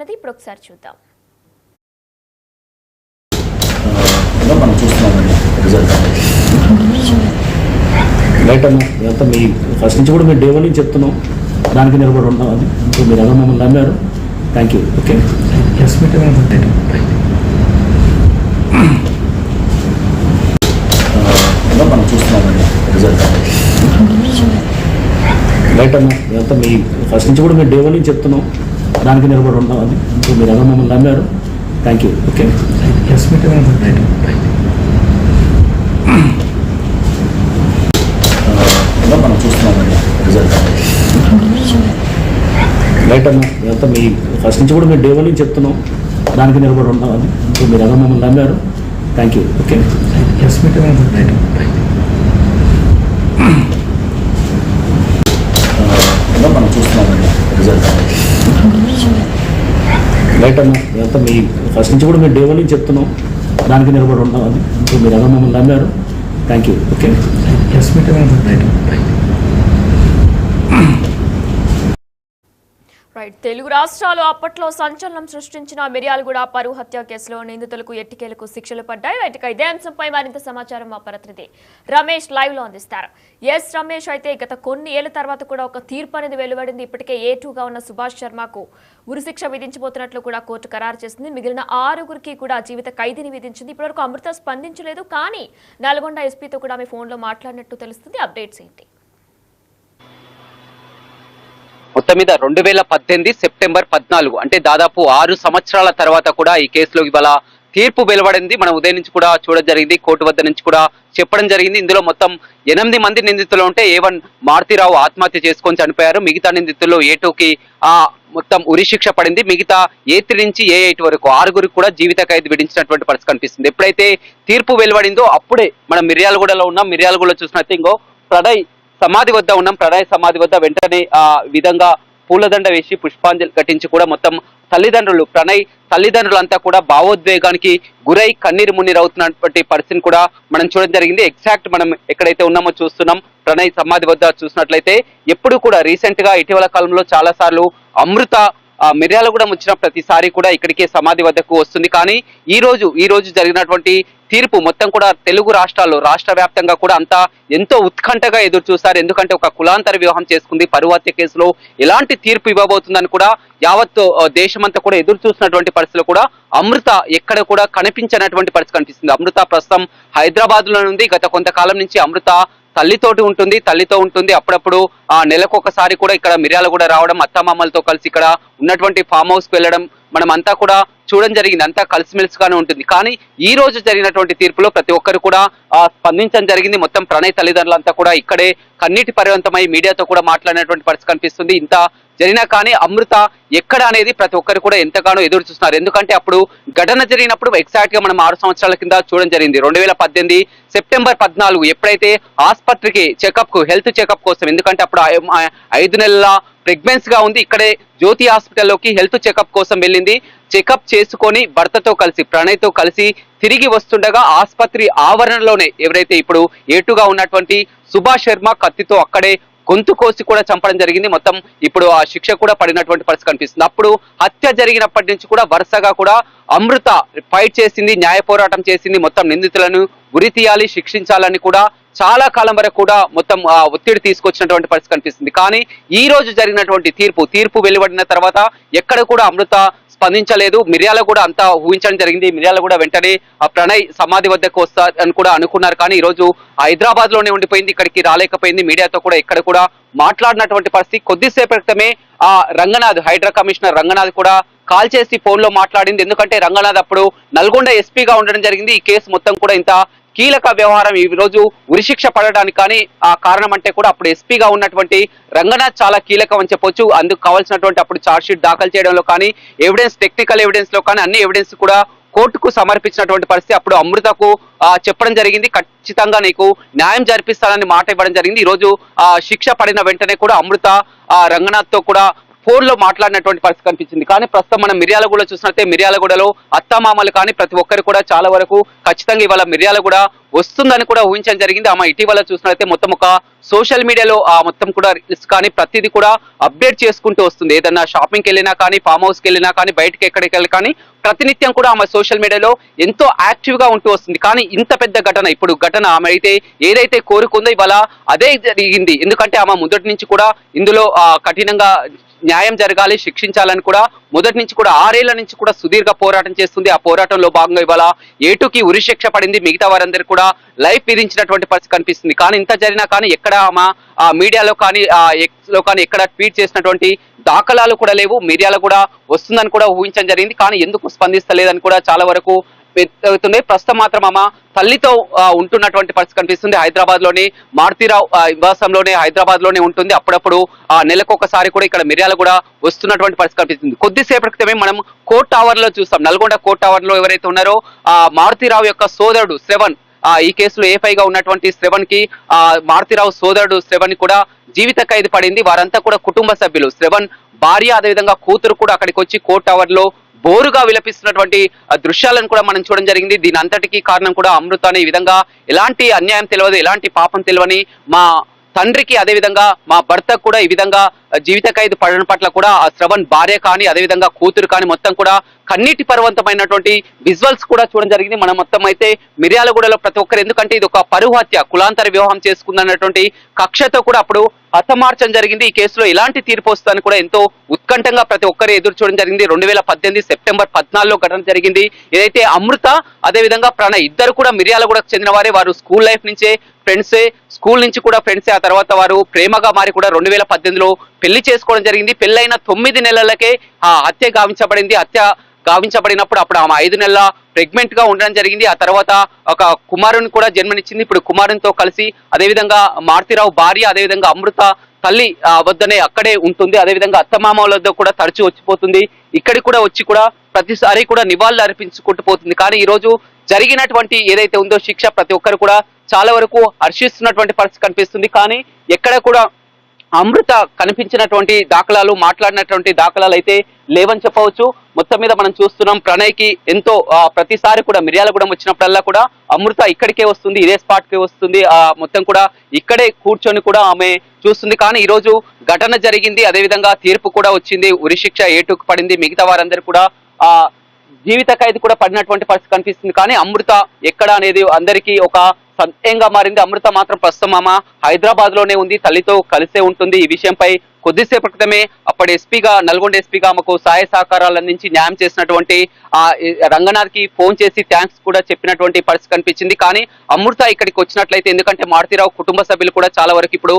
అన్నది ఇప్పుడు ఒకసారి చూద్దాం. మనం చూస్తున్నామండి రిజల్ట్ రైట్ అన్న. ఇదంతా మీ ఫస్ట్ నుంచి కూడా మీరు డే 1 నుంచి చెప్తున్నాం, దానికి నిలబడి ఉంటాం. అది మీరు ఎలా మమ్మల్ని నమ్మారు. Thank you. ఓకే మనం చూస్తున్నామండి రిజల్ట్ రైట్ అన్న. ఇదంతా మీ ఫస్ట్ నుంచి కూడా మీరు డే 1 నుంచి చెప్తున్నాం, దానికి నిలబడి ఉంటాం. అది మీరు ఎలా మమ్మల్ని నమ్మారు. Thank you. ఓకే మనం చూస్తున్నామండి రిజల్ట్ రైట్ అన్న. ఇదంతా మీ ఫస్ట్ నుంచి కూడా మీరు డే 1 నుంచి చెప్తున్నాం, దానికి నిలబడి ఉంటాం. అది మీరు ఎలా మమ్మల్ని నమ్మారు. Thank you. ఓకే మనం చూస్తున్నామండి రిజల్ట్ రైట్ అన్న. ఇదంతా మీ ఫస్ట్ నుంచి కూడా మీరు డే 1 నుంచి చెప్తున్నాం, దానికి నిలబడి ఉంటాం. అది మీరు ఎలా మమ్మల్ని నమ్మారు. Thank you. Okay right. Telugu రాష్ట్రాలు అప్పట్లో సంచలనం సృష్టించిన మిర్యాలగూడ పరువు హత్య కేసులో నిందితులకు ఎట్టికేలకు శిక్షలు పడ్డాయి. రైట్. ఇదే అంశంపై మరింత సమాచారం మా ప్రతినిధి రమేష్ లైవ్ లో అందిస్తారు. ఎస్ రమేష్, అయితే గత కొన్ని ఏళ్ల తర్వాత కూడా ఒక తీర్పు అనేది వెలువడింది. ఇప్పటికే A2గా ఉన్న సుభాష్ శర్మకు ఉరిశిక్ష విధించబోతున్నట్లు కూడా కోర్టు ఖరారు చేసింది. మిగిలిన 6గురికి కూడా జీవిత ఖైదీని విధించింది. ఇప్పటివరకు అమృత స్పందించలేదు, కానీ నల్గొండ ఎస్పీతో కూడా ఆమె ఫోన్లో మాట్లాడినట్టు తెలుస్తుంది. అప్డేట్స్ ఏంటి? మొత్తం మీద 2018 సెప్టెంబర్ 14 అంటే దాదాపు 6 సంవత్సరాల తర్వాత కూడా ఈ కేసులో ఇవాళ తీర్పు వెలువడింది. మనం ఉదయం నుంచి కూడా చూడడం జరిగింది, కోర్టు వద్ద నుంచి కూడా చెప్పడం జరిగింది. ఇందులో మొత్తం 8 మంది నిందితులు ఉంటే A1 మారుతిరావు ఆత్మహత్య చేసుకొని చనిపోయారు. మిగతా నిందితుల్లో A2కి మొత్తం ఉరిశిక్ష పడింది. మిగతా A3 నుంచి A8 వరకు 6గురికి కూడా జీవిత ఖైదు విధించినటువంటి పరిస్థితి కనిపిస్తుంది. ఎప్పుడైతే తీర్పు వెలువడిందో అప్పుడే మనం మిర్యాలగూడలో ఉన్నాం. మిర్యాలగూడలో చూసినట్టు ఇంకో ప్రణయ్ సమాధి వద్ద ఉన్నాం. ప్రణయ్ సమాధి వద్ద వెంటనే విధంగా పూలదండ వేసి పుష్పాంజలి ఘటించి కూడా మొత్తం ప్రణయ్ తల్లిదండ్రులంతా కూడా భావోద్వేగానికి గురై కన్నీరు మున్నీరవుతున్నటువంటి పరిస్థితిని కూడా మనం చూడడం జరిగింది. ఎగ్జాక్ట్ మనం ఎక్కడైతే ఉన్నామో చూస్తున్నాం. ప్రణయ్ సమాధి వద్ద చూసినట్లయితే ఎప్పుడు కూడా రీసెంట్ గా ఇటీవల కాలంలో చాలా సార్లు అమృత మిర్యాలగూడెం వచ్చిన ప్రతిసారి కూడా ఇక్కడికే సమాధి వద్దకు వస్తుంది. కానీ ఈ రోజు జరిగినటువంటి తీర్పు మొత్తం కూడా తెలుగు రాష్ట్రాల్లో రాష్ట్ర వ్యాప్తంగా కూడా అంతా ఎంతో ఉత్కంఠగా ఎదురు చూస్తారు. ఎందుకంటే ఒక కులాంతర వివాహం చేసుకుంది, పరువు హత్య కేసులో ఎలాంటి తీర్పు ఇవ్వబోతుందని కూడా యావత్ దేశమంతా కూడా ఎదురు చూసినటువంటి పరిస్థితిలో కూడా అమృత ఎక్కడ కూడా కనిపించినటువంటి పరిస్థితి కనిపిస్తుంది. అమృత ప్రస్తుతం హైదరాబాద్ లో ఉంది. గత కొంతకాలం నుంచి అమృత తల్లితో ఉంటుంది. అప్పుడప్పుడు నెలకొకసారి కూడా ఇక్కడ మిర్యాలగూడ రావడం, అత్తమామలతో కలిసి ఇక్కడ ఉన్నటువంటి ఫామ్ హౌస్ కు వెళ్ళడం మనం అంతా కూడా చూడడం జరిగింది. అంతా కలిసిమెలిసిగానే ఉంటుంది. కానీ ఈ రోజు జరిగినటువంటి తీర్పులో ప్రతి ఒక్కరు కూడా స్పందించడం జరిగింది. మొత్తం ప్రణయ్ తల్లిదండ్రులంతా కూడా ఇక్కడే కన్నీటి పర్యంతమై మీడియాతో కూడా మాట్లాడినటువంటి పరిస్థితి కనిపిస్తుంది. ఇంత జరిగినా కానీ అమృత ఎక్కడ అనేది ప్రతి ఒక్కరు కూడా ఎంతగానో ఎదురు చూస్తున్నారు. ఎందుకంటే అప్పుడు ఘటన జరిగినప్పుడు ఎగ్జాక్ట్ గా మనం 6 సంవత్సరాల కింద చూడడం జరిగింది. 2018 సెప్టెంబర్ 14 ఎప్పుడైతే ఆసుపత్రికి హెల్త్ చెకప్ కోసం, ఎందుకంటే అప్పుడు 5 నెలల ప్రెగ్నెన్సీ గా ఉంది. ఇక్కడే జ్యోతి హాస్పిటల్లోకి హెల్త్ చెకప్ కోసం వెళ్ళింది. చెకప్ చేసుకొని భర్తతో కలిసి ప్రణయ్తో కలిసి తిరిగి వస్తుండగా ఆసుపత్రి ఆవరణలోనే ఎవరైతే ఇప్పుడు A2గా ఉన్నటువంటి సుభాష్ శర్మ కత్తితో అక్కడే గొంతు కోసి కూడా చంపడం జరిగింది. మొత్తం ఇప్పుడు ఆ శిక్ష కూడా పడినటువంటి పరిస్థితి కనిపిస్తుంది. అప్పుడు హత్య జరిగినప్పటి నుంచి కూడా వరుసగా కూడా అమృత ఫైట్ చేసింది, న్యాయ పోరాటం చేసింది. మొత్తం నిందితులను ఉరి తీయాలి, శిక్షించాలని కూడా చాలా కాలం వరకు కూడా మొత్తం ఒత్తిడి తీసుకొచ్చినటువంటి పరిస్థితి కనిపిస్తుంది. కానీ ఈ రోజు జరిగినటువంటి తీర్పు వెలువడిన తర్వాత ఎక్కడ కూడా అమృత స్పందించలేదు. మిర్యాలగూడ అంతా ఊహించడం జరిగింది. మిర్యాలగూడ వెంటనే ప్రణయ్ సమాధి వద్దకు వస్తారని కూడా అనుకున్నారు. కానీ ఈ రోజు హైదరాబాద్ లోనే ఉండిపోయింది, ఇక్కడికి రాలేకపోయింది. మీడియాతో కూడా ఎక్కడ కూడా మాట్లాడినటువంటి పరిస్థితి. కొద్దిసేపటి క్రితమే రంగనాథ్, హైడ్రా కమిషనర్ రంగనాథ్ కూడా కాల్ చేసి ఫోన్ లో మాట్లాడింది. ఎందుకంటే రంగనాథ్ అప్పుడు నల్గొండ ఎస్పీగా ఉండడం జరిగింది. ఈ కేసు మొత్తం కూడా ఇంత కీలక వ్యవహారం ఈ రోజు ఉరిశిక్ష పడడానికి కానీ ఆ కారణం అంటే కూడా అప్పుడు ఎస్పీగా ఉన్నటువంటి రంగనాథ్ చాలా కీలకం అని చెప్పొచ్చు. అందుకు కావాల్సినటువంటి అప్పుడు ఛార్జ్ షీట్ దాఖలు చేయడంలో కానీ టెక్నికల్ ఎవిడెన్స్ లో కానీ అన్ని ఎవిడెన్స్ కూడా కోర్టుకు సమర్పించినటువంటి పరిస్థితి. అప్పుడు అమృతకు చెప్పడం జరిగింది, ఖచ్చితంగా నీకు న్యాయం జరిపిస్తానని మాట ఇవ్వడం జరిగింది. ఈ రోజు శిక్ష పడిన వెంటనే కూడా అమృత రంగనాథ్ తో కూడా ఫోన్ లో మాట్లాడినటువంటి పరిస్థితి కనిపించింది. కానీ ప్రస్తుతం మనం మిర్యాలగూడ చూసినట్టే మిర్యాలగూడలో అత్తమామలు కానీ ప్రతి ఒక్కరు కూడా చాలా వరకు ఖచ్చితంగా ఇవాళ మిర్యాలగూడ వస్తుందని కూడా ఊహించడం జరిగింది. ఆమె ఇటీవల చూసినట్లయితే మొత్తం ఒక సోషల్ మీడియాలో మొత్తం కూడా రీల్స్ కానీ ప్రతిదీ కూడా అప్డేట్ చేసుకుంటూ వస్తుంది. ఏదన్నా షాపింగ్కి వెళ్ళినా కానీ, ఫామ్ హౌస్కి వెళ్ళినా కానీ, బయటకి ఎక్కడికి వెళ్ళి కానీ ప్రతినిత్యం కూడా ఆమె సోషల్ మీడియాలో ఎంతో యాక్టివ్ గా ఉంటూ వస్తుంది. కానీ ఇంత పెద్ద ఘటన, ఇప్పుడు ఘటన ఆమె అయితే ఏదైతే కోరుకుందో ఇవాళ అదే జరిగింది. ఎందుకంటే ఆమె మొదటి నుంచి కూడా ఇందులో కఠినంగా న్యాయం జరగాలి, శిక్షించాలని కూడా మొదటి నుంచి కూడా 6 ఏళ్ల నుంచి కూడా సుదీర్ఘ పోరాటం చేస్తుంది. ఆ పోరాటంలో భాగంగా ఇవాళ ఏటుకి ఉరిశిక్ష పడింది. మిగతా వారందరూ కూడా లైఫ్ విధించినటువంటి పరిస్థితి కనిపిస్తుంది. కానీ ఇంత జరిగినా కానీ ఎక్కడ ఆమె మీడియాలో కానీ ఎక్స్ లో కానీ ఎక్కడ ట్వీట్ చేసినటువంటి దాఖలాలు కూడా లేవు. మీడియాలో కూడా వస్తుందని కూడా ఊహించడం జరిగింది. కానీ ఎందుకు స్పందిస్తలేదని కూడా చాలా వరకు అవుతుంది. ప్రస్తుతం మాత్రం ఆమె తల్లితో ఉంటున్నటువంటి పరిస్థితి కనిపిస్తుంది. హైదరాబాద్ లోని మారుతీరావు నివాసంలోనే హైదరాబాద్ లోనే ఉంటుంది. అప్పుడప్పుడు నెలకొకసారి కూడా ఇక్కడ మిర్యాలగూడ వస్తున్నటువంటి పరిస్థితి కనిపిస్తుంది. కొద్దిసేపటి క్రితమే మనం కోర్ట్ టవర్ లో చూస్తాం. నల్గొండ కోర్ట్ టవర్ లో ఎవరైతే ఉన్నారో మారుతీరావు యొక్క సోదరుడు శ్రవణ్, ఈ కేసులో ఏఫైగా ఉన్నటువంటి శ్రవణ్ కి మారుతీరావు సోదరుడు శ్రవణ్ కూడా జీవిత ఖైదు పడింది. వారంతా కూడా కుటుంబ సభ్యులు. శ్రవణ్ భార్య అదేవిధంగా కూతురు కూడా అక్కడికి వచ్చి కోర్ట్ టవర్ లో బోరుగా విలపిస్తున్నటువంటి దృశ్యాలను కూడా మనం చూడడం జరిగింది. దీని అంతటికీ కారణం కూడా అమృత అనే ఈ విధంగా ఎలాంటి అన్యాయం తెలియదు, ఎలాంటి పాపం తెలియని మా తండ్రికి అదేవిధంగా మా భర్తకు కూడా ఈ విధంగా జీవిత ఖైదు పడడం పట్ల కూడా ఆ శ్రవణ్ భార్య కానీ అదేవిధంగా కూతురు కానీ మొత్తం కూడా కన్నీటి పర్వంతమైనటువంటి విజువల్స్ కూడా చూడడం జరిగింది. మనం మొత్తం అయితే మిర్యాలగూడలో ప్రతి ఒక్కరు, ఎందుకంటే ఇది ఒక పరువు హత్య, కులాంతర వివాహం చేసుకుందన్నటువంటి కక్షతో కూడా అప్పుడు హతమార్చడం జరిగింది. ఈ కేసులో ఎలాంటి తీర్పు వస్తుందని కూడా ఎంతో ఉత్కంఠంగా ప్రతి ఒక్కరు ఎదురు చూడడం జరిగింది. 2018 సెప్టెంబర్ 14 ఘటన జరిగింది. ఏదైతే అమృత అదేవిధంగా ప్రణయ్ ఇద్దరు కూడా మిర్యాలగూడకు చెందిన వారే. వారు స్కూల్ లైఫ్ నుంచే ఫ్రెండ్సే, స్కూల్ నుంచి కూడా ఫ్రెండ్సే. ఆ తర్వాత వారు ప్రేమగా మారి కూడా 2018లో పెళ్లి చేసుకోవడం జరిగింది. పెళ్ళైన 9 నెలలకే ఆ హత్య గావించబడింది. హత్య గావించబడినప్పుడు అప్పుడు ఆమె 5 నెలల ప్రెగ్నెంట్ గా ఉండడం జరిగింది. ఆ తర్వాత ఒక కుమారుని కూడా జన్మనిచ్చింది. ఇప్పుడు కుమారునితో కలిసి అదేవిధంగా మారుతీరావు భార్య అదేవిధంగా అమృత తల్లి వద్దనే అక్కడే ఉంటుంది. అదేవిధంగా అత్తమామల వద్ద కూడా తరచూ వచ్చిపోతుంది. ఇక్కడికి కూడా వచ్చి కూడా ప్రతిసారి కూడా నివాళులు అర్పించుకుంటూ పోతుంది. కానీ ఈ రోజు జరిగినటువంటి ఏదైతే ఉందో శిక్ష ప్రతి ఒక్కరు కూడా చాలా వరకు హర్షిస్తున్నటువంటి పరిస్థితి కనిపిస్తుంది. కానీ ఎక్కడ కూడా అమృత కనిపించినటువంటి దాఖలాలు, మాట్లాడినటువంటి దాఖలాలు అయితే లేవని చెప్పవచ్చు. మొత్తం మీద మనం చూస్తున్నాం ప్రణయ్కి ఎంతో ప్రతిసారి కూడా మిర్యాలగూడెం వచ్చినప్పుడల్లా కూడా అమృత ఇక్కడికే వస్తుంది, ఇదే స్పాట్ కే వస్తుంది. మొత్తం కూడా ఇక్కడే కూర్చొని కూడా ఆమె చూస్తుంది. కానీ ఈ రోజు ఘటన జరిగింది, అదేవిధంగా తీర్పు కూడా వచ్చింది, ఉరిశిక్ష ఏటుకు పడింది. మిగతా వారందరూ కూడా జీవిత ఖైదు కూడా పడినటువంటి పరిస్థితి కనిపిస్తుంది. కానీ అమృత ఎక్కడ అనేది అందరికీ ఒక సందేహంగా మారింది. అమృత మాత్రం ప్రస్తుతం ఆమె హైదరాబాద్ లోనే ఉంది, తల్లితో కలిసే ఉంటుంది. ఈ విషయంపై కొద్దిసేపటి క్రితమే అప్పటి ఎస్పీగా, నల్గొండ ఎస్పీగా ఆమెకు సహాయ సహకారాలు అందించి న్యాయం చేసినటువంటి రంగనాథ్ కి ఫోన్ చేసి థ్యాంక్స్ కూడా చెప్పినటువంటి పరిస్థితి కనిపించింది. కానీ అమృత ఇక్కడికి వచ్చినట్లయితే, ఎందుకంటే మారుతీరావు కుటుంబ సభ్యులు కూడా చాలా వరకు ఇప్పుడు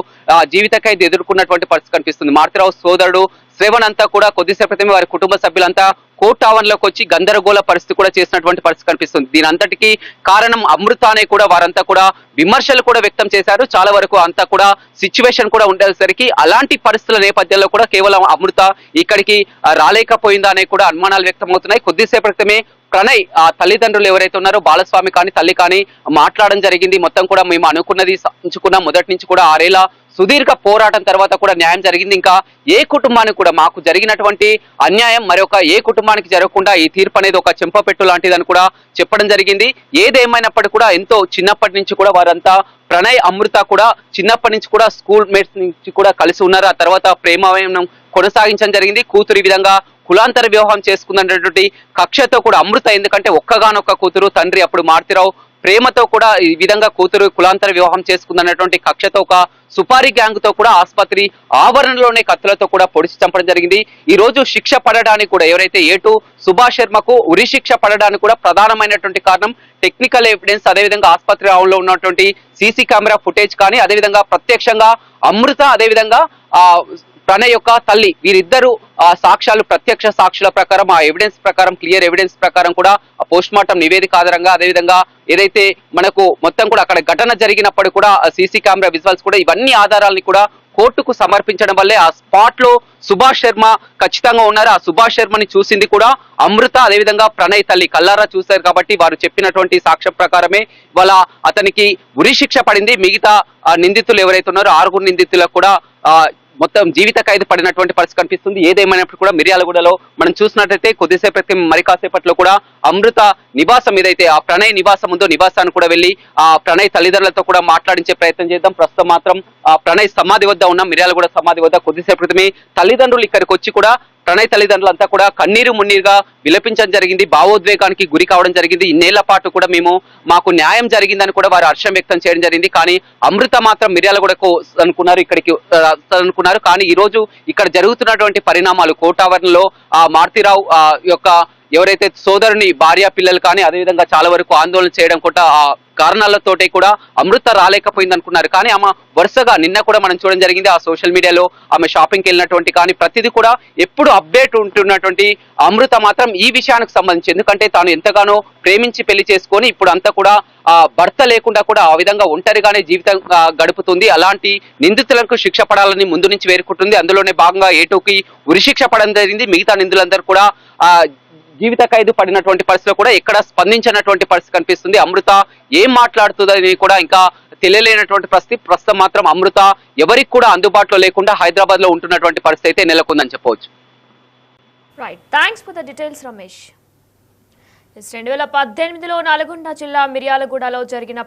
జీవిత ఖైదు ఎదుర్కొన్నటువంటి పరిస్థితి కనిపిస్తుంది. మారుతీరావు సోదరుడు శ్రవణ్ అంతా కూడా కొద్దిసేపు క్రితమే వారి కుటుంబ సభ్యులంతా కోర్ట్ ఆవరణలోకి వచ్చి గందరగోళ పరిస్థితి కూడా చేసినటువంటి పరిస్థితి కనిపిస్తుంది. దీని అంతటికీ కారణం అమృత అనే కూడా వారంతా కూడా విమర్శలు కూడా వ్యక్తం చేశారు. చాలా వరకు అంతా కూడా సిచ్యువేషన్ కూడా ఉండేసరికి అలాంటి పరిస్థితుల నేపథ్యంలో కూడా కేవలం అమృత ఇక్కడికి రాలేకపోయిందా అనే కూడా అనుమానాలు వ్యక్తం అవుతున్నాయి. కొద్దిసేపటి క్రితమే ప్రణయ్ తల్లిదండ్రులు ఎవరైతే ఉన్నారో బాలస్వామి కానీ తల్లి కానీ మాట్లాడడం జరిగింది. మొత్తం కూడా మేము అనుకున్నది సాధించుకున్నాం. మొదటి నుంచి కూడా 6 ఏళ్ల సుదీర్ఘ పోరాటం తర్వాత కూడా న్యాయం జరిగింది. ఇంకా ఏ కుటుంబానికి కూడా మాకు జరిగినటువంటి అన్యాయం మరొక ఏ కుటుంబానికి జరగకుండా ఈ తీర్పు అనేది ఒక చెంపపెట్టు లాంటిదని కూడా చెప్పడం జరిగింది. ఏదేమైనప్పటికీ కూడా ఎంతో చిన్నప్పటి నుంచి కూడా వారంతా ప్రణయ్ అమృత కూడా చిన్నప్పటి నుంచి కూడా స్కూల్ మేట్స్ నుంచి కూడా కలిసి ఉన్నారు. ఆ తర్వాత ప్రేమ కొనసాగించడం జరిగింది. కూతురు ఈ విధంగా కులాంతర వివాహం చేసుకున్నటువంటి కక్షతో కూడా అమృత, ఎందుకంటే ఒక్కగానొక్క కూతురు, తండ్రి అప్పుడు మారుతీరావు ప్రేమతో కూడా ఈ విధంగా కూతురు కులాంతర వివాహం చేసుకుందన్నటువంటి కక్షతో ఒక సుపారీ గ్యాంగ్ తో కూడా ఆసుపత్రి ఆవరణలోనే కత్తులతో కూడా పొడిచి చంపడం జరిగింది. ఈ రోజు శిక్ష పడడానికి కూడా ఎవరైతే ఏటు సుభాష్ శర్మకు ఉరి శిక్ష పడడానికి కూడా ప్రధానమైనటువంటి కారణం టెక్నికల్ ఎవిడెన్స్, అదేవిధంగా ఆసుపత్రి ఆవరణలో ఉన్నటువంటి సీసీ కెమెరా ఫుటేజ్ కానీ, అదేవిధంగా ప్రత్యక్షంగా అమృత అదేవిధంగా ప్రణయ్ యొక్క తల్లి వీరిద్దరు సాక్ష్యాలు, ప్రత్యక్ష సాక్షుల ప్రకారం ఆ ఎవిడెన్స్ ప్రకారం, క్లియర్ ఎవిడెన్స్ ప్రకారం కూడా పోస్ట్ మార్టం నివేదిక ఆధారంగా, అదేవిధంగా ఏదైతే మనకు మొత్తం కూడా అక్కడ ఘటన జరిగినప్పుడు కూడా సీసీ కెమెరా విజువల్స్ కూడా ఇవన్నీ ఆధారాలని కూడా కోర్టుకు సమర్పించడం వల్లే ఆ స్పాట్ లో సుభాష్ శర్మ ఖచ్చితంగా ఉన్నారు. ఆ సుభాష్ శర్మని చూసింది కూడా అమృత, అదేవిధంగా ప్రణయ్ తల్లి కల్లారా చూశారు. కాబట్టి వారు చెప్పినటువంటి సాక్ష్యం ప్రకారమే వాళ్ళ అతనికి ఉరి శిక్ష పడింది. మిగతా నిందితులు ఎవరైతే ఉన్నారో 6 నిందితులకు కూడా మొత్తం జీవిత ఖైదు పడినటువంటి పరిస్థితి కనిపిస్తుంది. ఏదేమైనప్పుడు కూడా మిర్యాలగూడలో మనం చూసినట్లయితే కొద్దిసేపు మరి కాసేపట్లో కూడా అమృత నివాసం ఏదైతే ఆ ప్రణయ్ నివాసం ఉందో నివాసాన్ని కూడా వెళ్ళి ఆ ప్రణయ్ తల్లిదండ్రులతో కూడా మాట్లాడించే ప్రయత్నం చేద్దాం. ప్రస్తుతం మాత్రం ఆ ప్రణయ్ సమాధి వద్ద ఉన్న మిర్యాలగూడ సమాధి వద్ద కొద్దిసేపు క్రితమే తల్లిదండ్రులు ఇక్కడికి వచ్చి కూడా ప్రణయ్ తల్లిదండ్రులంతా కూడా కన్నీరు మున్నీరుగా విలపించడం జరిగింది, భావోద్వేగానికి గురి కావడం జరిగింది. ఇన్నేళ్ల పాటు కూడా మాకు న్యాయం జరిగిందని కూడా వారు హర్షం వ్యక్తం చేయడం జరిగింది. కానీ అమృత మాత్రం మిర్యాలగూడకు అనుకున్నారు, ఇక్కడికి అనుకున్నారు. కానీ ఈ రోజు ఇక్కడ జరుగుతున్నటువంటి పరిణామాలు కోటావరణలో ఆ మారుతీరావు యొక్క ఎవరైతే సోదరుని భార్య పిల్లలు కానీ అదేవిధంగా చాలా వరకు ఆందోళన చేయడం కూడా ఆ కారణాలతోటి కూడా అమృత రాలేకపోయింది అనుకున్నారు. కానీ ఆమె వరుసగా నిన్న కూడా మనం చూడడం జరిగింది ఆ సోషల్ మీడియాలో ఆమె షాపింగ్కి వెళ్ళినటువంటి కానీ ప్రతిదీ కూడా ఎప్పుడు అప్డేట్ ఉంటున్నటువంటి అమృత మాత్రం ఈ విషయానికి సంబంధించి ఎందుకంటే తాను ఎంతగానో ప్రేమించి పెళ్లి చేసుకొని ఇప్పుడు అంతా కూడా భర్త లేకుండా కూడా ఆ విధంగా ఒంటరిగానే జీవితం గడుపుతుంది. అలాంటి నిందితులకు శిక్ష పడాలని ముందు నుంచి వేరుకుంటుంది. అందులోనే భాగంగా ఏటూకి ఉరిశిక్ష పడడం జరిగింది. మిగతా నిందితులందరూ కూడా జీవిత ఖైదు పడినటువంటి పరిస్థితిలో కూడా ఎక్కడ స్పందించినటువంటి పరిస్థితి కనిపిస్తుంది. అమృత ఏం మాట్లాడుతుందని కూడా ఇంకా తెలియలేనటువంటి పరిస్థితి. ప్రస్తుతం మాత్రం అమృత ఎవరికి కూడా అందుబాటులో లేకుండా హైదరాబాద్ లో ఉంటున్నటువంటి పరిస్థితి అయితే నెలకొందని చెప్పవచ్చు. Right, thanks for the details Ramesh. 2018లో నల్గొండ జిల్లా మిర్యాలగూడలో జరిగిన